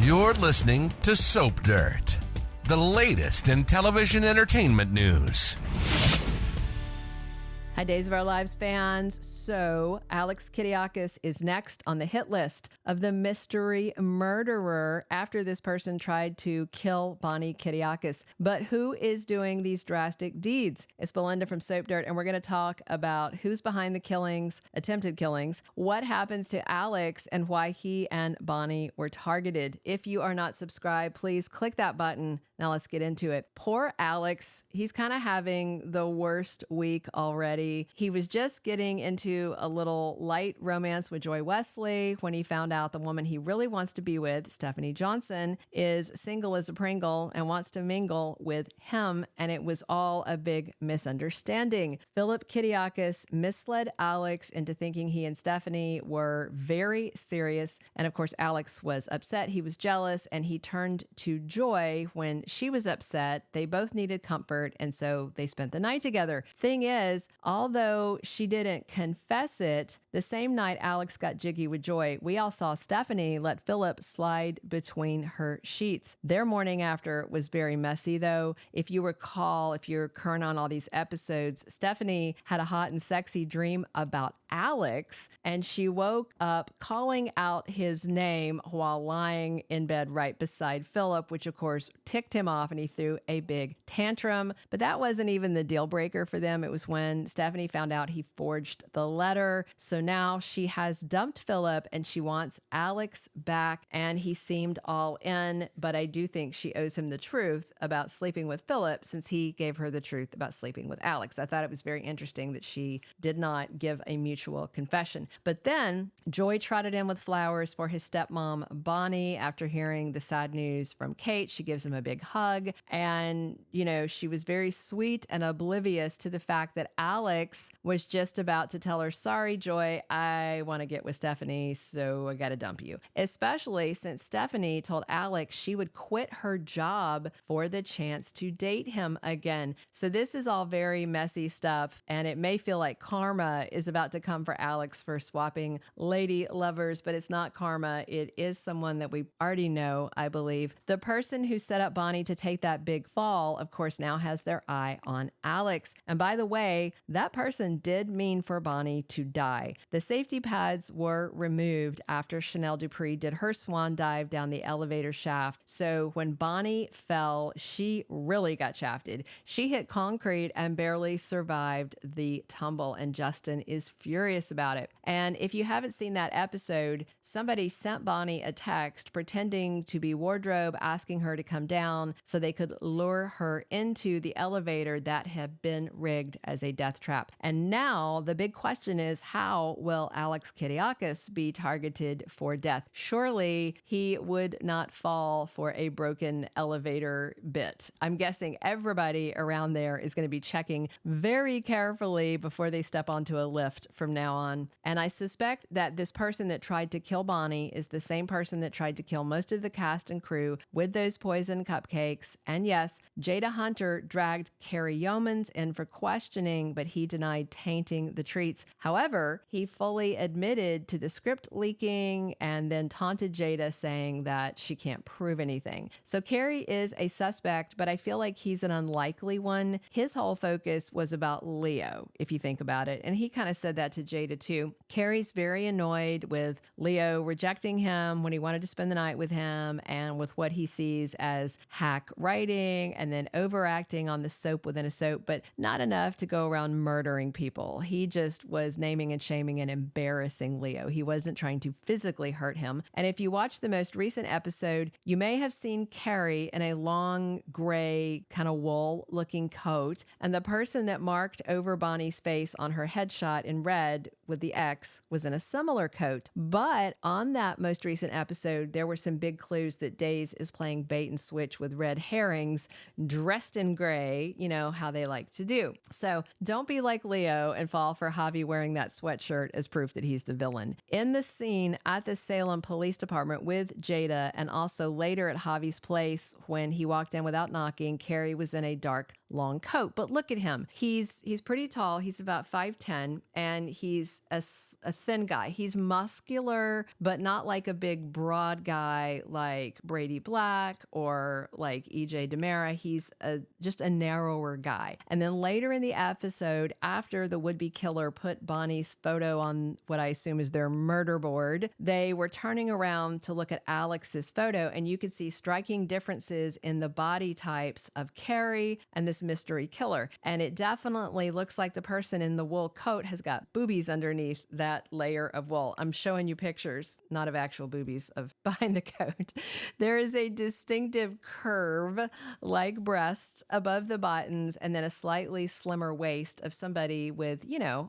You're listening to Soap Dirt, the latest in television entertainment news. Hi, Days of Our Lives fans. So, Alex Kiriakis is next on the hit list of the mystery murderer after this person tried to kill Bonnie Kiriakis. But who is doing these drastic deeds? It's Belinda from Soap Dirt, and we're going to talk about who's behind the killings, attempted killings, what happens to Alex, and why he and Bonnie were targeted. If you are not subscribed, please click that button. Now let's get into it. Poor Alex. He's kind of having the worst week already. He was just getting into a little light romance with Joy Wesley when he found out the woman he really wants to be with, Stephanie Johnson, is single as a Pringle and wants to mingle with him, and it was all a big misunderstanding. Philip Kiriakis misled Alex into thinking he and Stephanie were very serious, and of course Alex was upset. He was jealous, and he turned to Joy when she was upset. They both needed comfort, and so they spent the night together. Thing is, although she didn't confess it, the same night Alex got jiggy with Joy, we all saw Stephanie let Philip slide between her sheets. Their morning after was very messy, though. If you recall, if you're current on all these episodes, Stephanie had a hot and sexy dream about Alex, and she woke up calling out his name while lying in bed right beside Philip, which of course ticked him off, and he threw a big tantrum. But that wasn't even the deal breaker for them. It was when Stephanie found out he forged the letter. So now she has dumped Philip and she wants Alex back, and he seemed all in, but I do think she owes him the truth about sleeping with Philip since he gave her the truth about sleeping with Alex. I thought it was very interesting that she did not give a mutual confession. But then Joy trotted in with flowers for his stepmom, Bonnie, after hearing the sad news from Kate. She gives him a big hug, and, you know, she was very sweet and oblivious to the fact that Alex was just about to tell her, sorry, Joy, I want to get with Stephanie, so I got to dump you. Especially since Stephanie told Alex she would quit her job for the chance to date him again. So this is all very messy stuff, and it may feel like karma is about to come for Alex for swapping lady lovers, but it's not karma. It is someone that we already know, I believe. The person who set up Bonnie to take that big fall, of course, now has their eye on Alex. And by the way, that person did mean for Bonnie to die. The safety pads were removed after Chanel Dupree did her swan dive down the elevator shaft. So when Bonnie fell, she really got shafted. She hit concrete and barely survived the tumble, and Justin is furious about it. And if you haven't seen that episode, somebody sent Bonnie a text pretending to be wardrobe, asking her to come down so they could lure her into the elevator that had been rigged as a death trap. And now the big question is, how will Alex Kiriakis be targeted for death? Surely he would not fall for a broken elevator bit. I'm guessing everybody around there is going to be checking very carefully before they step onto a lift from now on. And I suspect that this person that tried to kill Bonnie is the same person that tried to kill most of the cast and crew with those poison cupcakes. And yes, Jada Hunter dragged Kerry Yeomans in for questioning, but he denied tainting the treats. However, he fully admitted to the script leaking and then taunted Jada, saying that she can't prove anything. So Kerry is a suspect, but I feel like he's an unlikely one. His whole focus was about Leo, if you think about it. And he kind of said that to Jada too. Kerry's very annoyed with Leo rejecting him when he wanted to spend the night with him, and with what he sees as hack writing and then overacting on the soap within a soap, but not enough to go around murdering people. He just was naming and shaming and embarrassing Leo. He wasn't trying to physically hurt him. And if you watch the most recent episode, you may have seen Carrie in a long gray kind of wool looking coat, and the person that marked over Bonnie's face on her headshot in red with the X was in a similar coat. But on that most recent episode, there were some big clues that Days is playing bait and switch with red herrings dressed in gray, you know how they like to do. So don't be like Leo and fall for Javi wearing that sweatshirt as proof that he's the villain. In the scene at the Salem Police Department with Jada, and also later at Javi's place when he walked in without knocking, Carrie was in a dark long coat. But look at him. He's pretty tall. He's about 5'10", and he's a thin guy. He's muscular, but not like a big broad guy like Brady Black or like E.J. DiMera. He's just a narrower guy. And then later in the episode, after the would-be killer put Bonnie's photo on what I assume is their murder board, they were turning around to look at Alex's photo, and you could see striking differences in the body types of Carrie and this mystery killer. And it definitely looks like the person in the wool coat has got boobies underneath that layer of wool. I'm showing you pictures, not of actual boobies, of behind the coat. There is a distinctive curve like breasts above the buttons, and then a slightly slimmer waist of somebody with,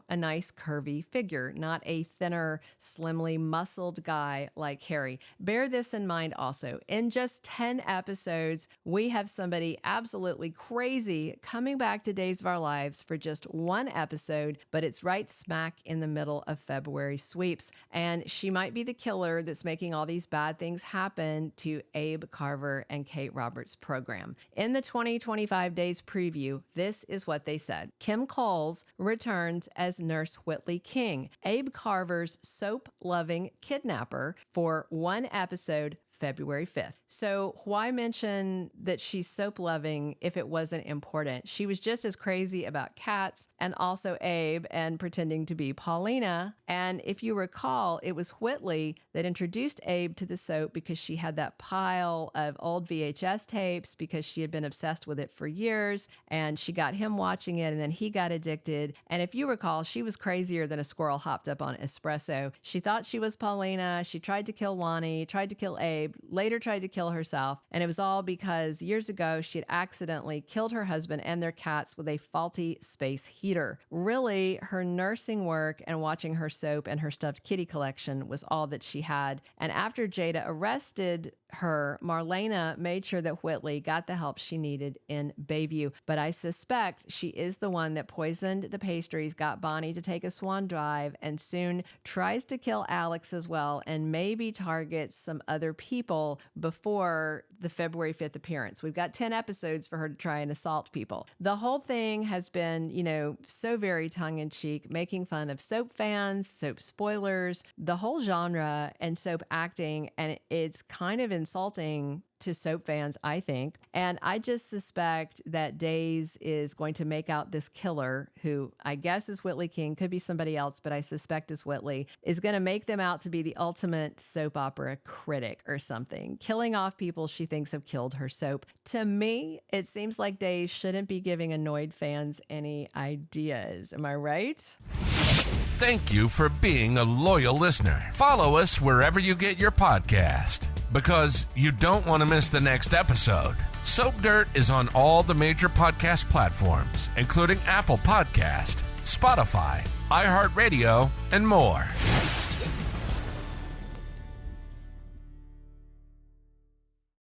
a nice curvy figure, not a thinner, slimly muscled guy like Carrie. Bear this in mind also. In just 10 episodes, we have somebody absolutely crazy coming back to Days of Our Lives for just one episode, but it's right smack in the middle of February sweeps. And she might be the killer that's making all these bad things happen to Abe Carver and Kate Roberts' program. In the 2025 Days preview, this is what they said. Kim Coles returns as Nurse Whitley King, Abe Carver's soap-loving kidnapper, for one episode, February 5th. So why mention that she's soap loving if it wasn't important? She was just as crazy about cats and also Abe and pretending to be Paulina. And if you recall, it was Whitley that introduced Abe to the soap because she had that pile of old VHS tapes because she had been obsessed with it for years, and she got him watching it, and then he got addicted. And if you recall, she was crazier than a squirrel hopped up on espresso. She thought she was Paulina. She tried to kill Lonnie, tried to kill Abe, later tried to kill herself. And it was all because years ago, she had accidentally killed her husband and their cats with a faulty space heater. Really, her nursing work and watching her soap and her stuffed kitty collection was all that she had. And after Jada arrested her, Marlena made sure that Whitley got the help she needed in Bayview. But I suspect she is the one that poisoned the pastries, got Bonnie to take a swan dive, and soon tries to kill Alex as well, and maybe targets some other people before the February 5th appearance. We've got 10 episodes for her to try and assault people. The whole thing has been, so very tongue-in-cheek, making fun of soap fans, soap spoilers, the whole genre, and soap acting, and it's kind of insulting to soap fans, I think. And I just suspect that Days is going to make out this killer, who I guess is Whitley King, could be somebody else, but I suspect is Whitley, is going to make them out to be the ultimate soap opera critic or something, killing off people she thinks have killed her soap. To me, it seems like Days shouldn't be giving annoyed fans any ideas. Am I right? Thank you for being a loyal listener. Follow us wherever you get your podcast, because you don't want to miss the next episode. Soap Dirt is on all the major podcast platforms, including Apple Podcast, Spotify, iHeartRadio, and more.